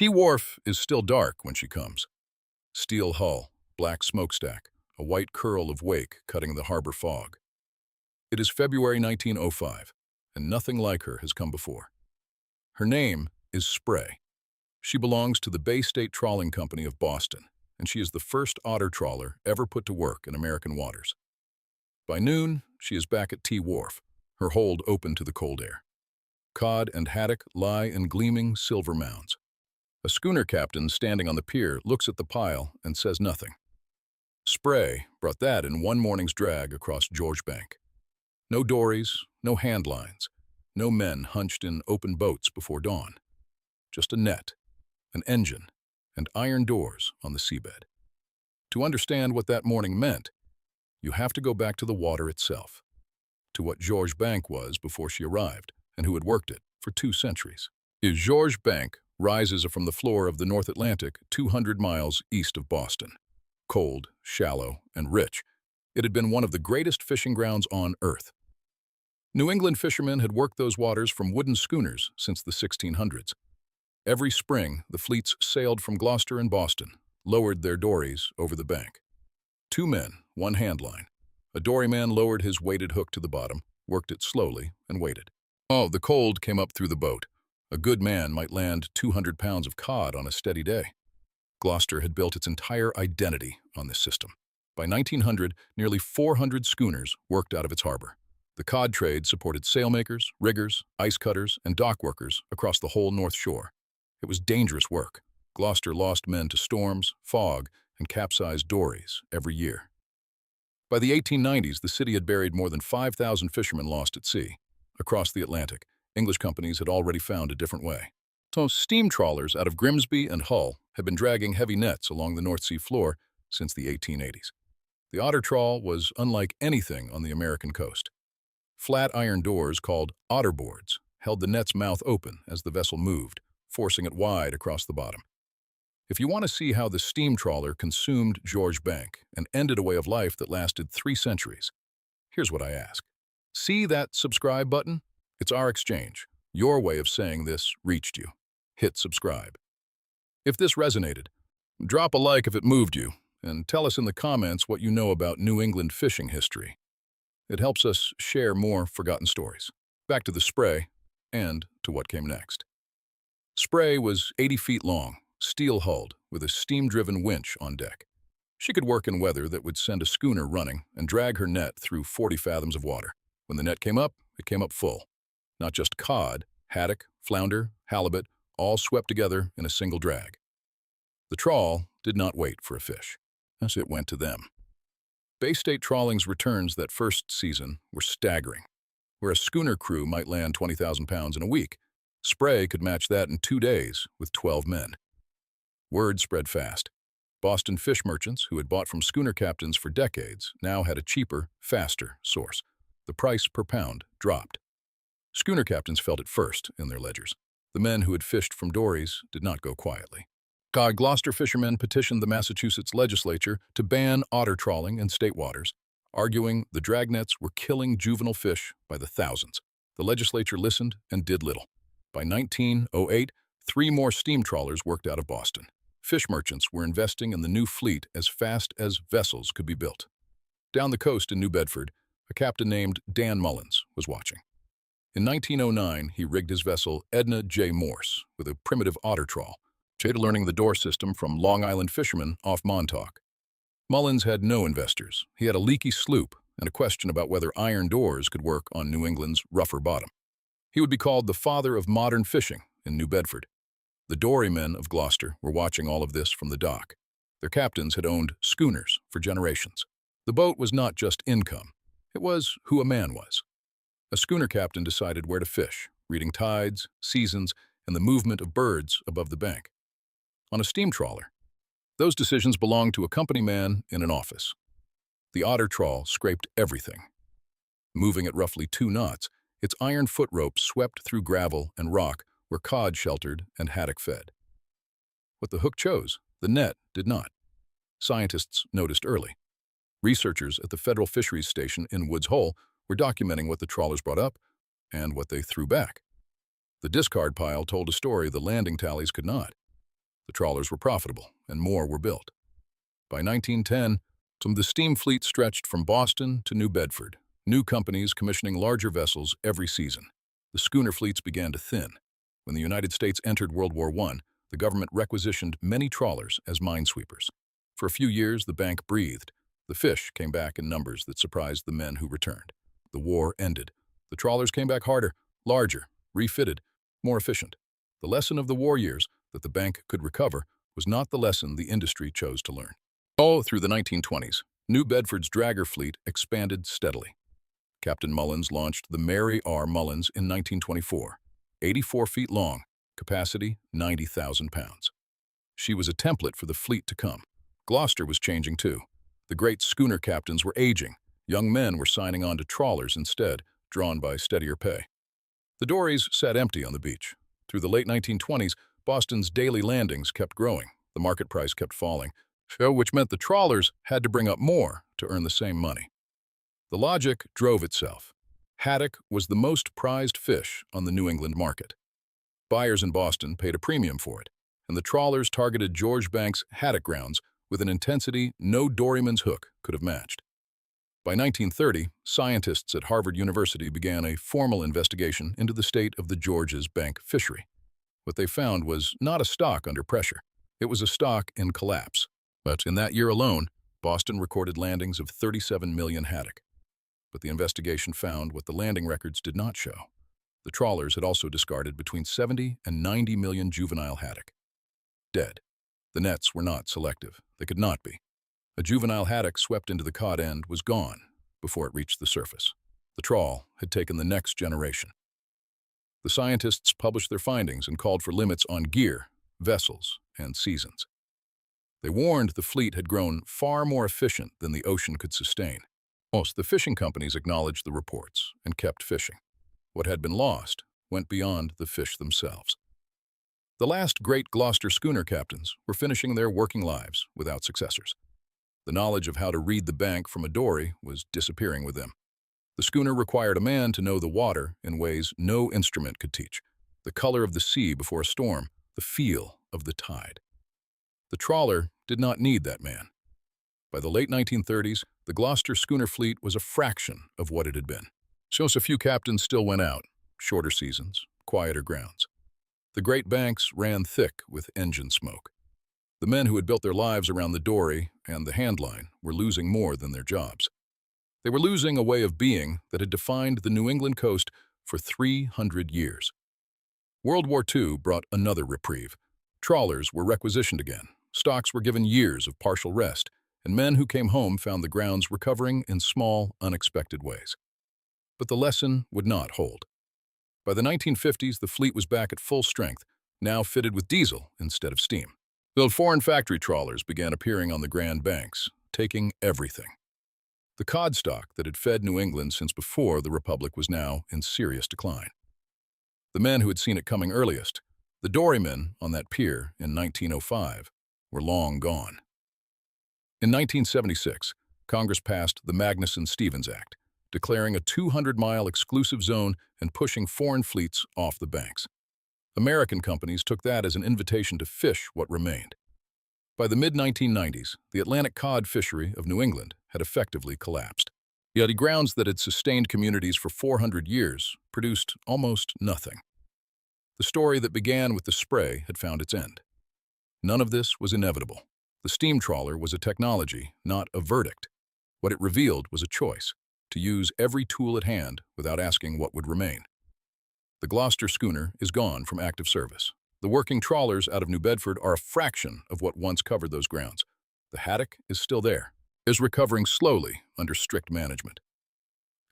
T Wharf is still dark when she comes. Steel hull, black smokestack, a white curl of wake cutting the harbor fog. It is February 1905, and nothing like her has come before. Her name is Spray. She belongs to the Bay State Trawling Company of Boston, and she is the first otter trawler ever put to work in American waters. By noon, she is back at T Wharf, her hold open to the cold air. Cod and haddock lie in gleaming silver mounds. A schooner captain standing on the pier looks at the pile and says nothing. Spray brought that in one morning's drag across George Bank. No dories, no handlines, no men hunched in open boats before dawn. Just a net, an engine, and iron doors on the seabed. To understand what that morning meant, you have to go back to the water itself, to what George Bank was before she arrived and who had worked it for 2 centuries. George Bank rises from the floor of the North Atlantic 200 miles east of Boston. Cold, shallow, and rich, it had been one of the greatest fishing grounds on Earth. New England fishermen had worked those waters from wooden schooners since the 1600s. Every spring, the fleets sailed from Gloucester and Boston, lowered their dories over the bank. 2 men, 1 handline. A doryman lowered his weighted hook to the bottom, worked it slowly, and waited. Oh, the cold came up through the boat. A good man might land 200 pounds of cod on a steady day. Gloucester had built its entire identity on this system. By 1900, nearly 400 schooners worked out of its harbor. The cod trade supported sailmakers, riggers, ice cutters, and dock workers across the whole North Shore. It was dangerous work. Gloucester lost men to storms, fog, and capsized dories every year. By the 1890s, the city had buried more than 5,000 fishermen lost at sea. Across the Atlantic, English companies had already found a different way. So steam trawlers out of Grimsby and Hull had been dragging heavy nets along the North Sea floor since the 1880s. The otter trawl was unlike anything on the American coast. Flat iron doors called otter boards held the net's mouth open as the vessel moved, forcing it wide across the bottom. If you want to see how the steam trawler consumed George Bank and ended a way of life that lasted 3 centuries, here's what I ask. See that subscribe button? It's our exchange. Your way of saying this reached you. Hit subscribe. If this resonated, drop a like if it moved you, and tell us in the comments what you know about New England fishing history. It helps us share more forgotten stories. Back to the Spray, and to what came next. Spray was 80 feet long, steel-hulled, with a steam-driven winch on deck. She could work in weather that would send a schooner running and drag her net through 40 fathoms of water. When the net came up, it came up full. Not just cod, haddock, flounder, halibut, all swept together in a single drag. The trawl did not wait for a fish, as it went to them. Bay State Trawling's returns that first season were staggering. Where a schooner crew might land 20,000 pounds in a week, Spray could match that in 2 days with 12 men. Word spread fast. Boston fish merchants, who had bought from schooner captains for decades, now had a cheaper, faster source. The price per pound dropped. Schooner captains felt it first in their ledgers. The men who had fished from dories did not go quietly. Gloucester fishermen petitioned the Massachusetts legislature to ban otter trawling in state waters, arguing the dragnets were killing juvenile fish by the thousands. The legislature listened and did little. By 1908, 3 more steam trawlers worked out of Boston. Fish merchants were investing in the new fleet as fast as vessels could be built. Down the coast in New Bedford, a captain named Dan Mullins was watching. In 1909, he rigged his vessel Edna J. Morse with a primitive otter trawl, learning the door system from Long Island fishermen off Montauk. Mullins had no investors. He had a leaky sloop and a question about whether iron doors could work on New England's rougher bottom. He would be called the father of modern fishing in New Bedford. The dorymen of Gloucester were watching all of this from the dock. Their captains had owned schooners for generations. The boat was not just income. It was who a man was. A schooner captain decided where to fish, reading tides, seasons, and the movement of birds above the bank. On a steam trawler, those decisions belonged to a company man in an office. The otter trawl scraped everything. Moving at roughly 2 knots, its iron foot ropes swept through gravel and rock where cod sheltered and haddock fed. What the hook chose, the net did not. Scientists noticed early. Researchers at the Federal Fisheries Station in Woods Hole were documenting what the trawlers brought up and what they threw back. The discard pile told a story the landing tallies could not. The trawlers were profitable, and more were built. By 1910, some of the steam fleet stretched from Boston to New Bedford, new companies commissioning larger vessels every season. The schooner fleets began to thin. When the United States entered World War I, the government requisitioned many trawlers as minesweepers. For a few years, the bank breathed. The fish came back in numbers that surprised the men who returned. The war ended. The trawlers came back harder, larger, refitted, more efficient. The lesson of the war years, that the bank could recover, was not the lesson the industry chose to learn. All through the 1920s, New Bedford's dragger fleet expanded steadily. Captain Mullins launched the Mary R. Mullins in 1924, 84 feet long, capacity 90,000 pounds. She was a template for the fleet to come. Gloucester was changing too. The great schooner captains were aging. Young men were signing on to trawlers instead, drawn by steadier pay. The dories sat empty on the beach. Through the late 1920s, Boston's daily landings kept growing. The market price kept falling, which meant the trawlers had to bring up more to earn the same money. The logic drove itself. Haddock was the most prized fish on the New England market. Buyers in Boston paid a premium for it, and the trawlers targeted George Banks' haddock grounds with an intensity no doryman's hook could have matched. By 1930, scientists at Harvard University began a formal investigation into the state of the George's Bank fishery. What they found was not a stock under pressure. It was a stock in collapse. But in that year alone, Boston recorded landings of 37 million haddock. But the investigation found what the landing records did not show. The trawlers had also discarded between 70 and 90 million juvenile haddock. Dead. The nets were not selective. They could not be. A juvenile haddock swept into the cod end was gone before it reached the surface. The trawl had taken the next generation. The scientists published their findings and called for limits on gear, vessels, and seasons. They warned the fleet had grown far more efficient than the ocean could sustain. Most the fishing companies acknowledged the reports and kept fishing. What had been lost went beyond the fish themselves. The last great Gloucester schooner captains were finishing their working lives without successors. The knowledge of how to read the bank from a dory was disappearing with them. The schooner required a man to know the water in ways no instrument could teach, the color of the sea before a storm, the feel of the tide. The trawler did not need that man. By the late 1930s, the Gloucester schooner fleet was a fraction of what it had been. So a few captains still went out, shorter seasons, quieter grounds. The great banks ran thick with engine smoke. The men who had built their lives around the dory and the handline were losing more than their jobs. They were losing a way of being that had defined the New England coast for 300 years. World War II brought another reprieve. Trawlers were requisitioned again. Stocks were given years of partial rest, and men who came home found the grounds recovering in small, unexpected ways. But the lesson would not hold. By the 1950s, the fleet was back at full strength, now fitted with diesel instead of steam. The foreign factory trawlers began appearing on the Grand Banks, taking everything. The cod stock that had fed New England since before the Republic was now in serious decline. The men who had seen it coming earliest, the dorymen on that pier in 1905, were long gone. In 1976, Congress passed the Magnuson-Stevens Act, declaring a 200-mile exclusive zone and pushing foreign fleets off the banks. American companies took that as an invitation to fish what remained. By the mid-1990s, the Atlantic cod fishery of New England had effectively collapsed. Yet the grounds that had sustained communities for 400 years produced almost nothing. The story that began with the spray had found its end. None of this was inevitable. The steam trawler was a technology, not a verdict. What it revealed was a choice, to use every tool at hand without asking what would remain. The Gloucester schooner is gone from active service. The working trawlers out of New Bedford are a fraction of what once covered those grounds. The haddock is still there, is recovering slowly under strict management.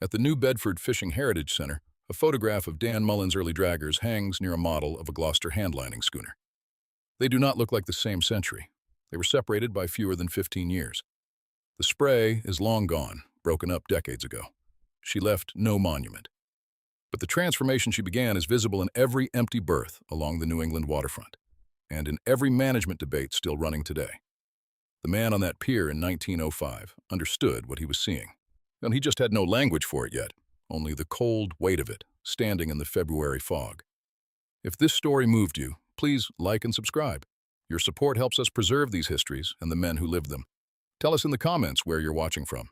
At the New Bedford Fishing Heritage Center, a photograph of Dan Mullen's early draggers hangs near a model of a Gloucester handlining schooner. They do not look like the same century. They were separated by fewer than 15 years. The spray is long gone, broken up decades ago. She left no monument. But the transformation she began is visible in every empty berth along the New England waterfront, and in every management debate still running today. The man on that pier in 1905 understood what he was seeing, and he just had no language for it yet, only the cold weight of it, standing in the February fog. If this story moved you, please like and subscribe. Your support helps us preserve these histories and the men who lived them. Tell us in the comments where you're watching from.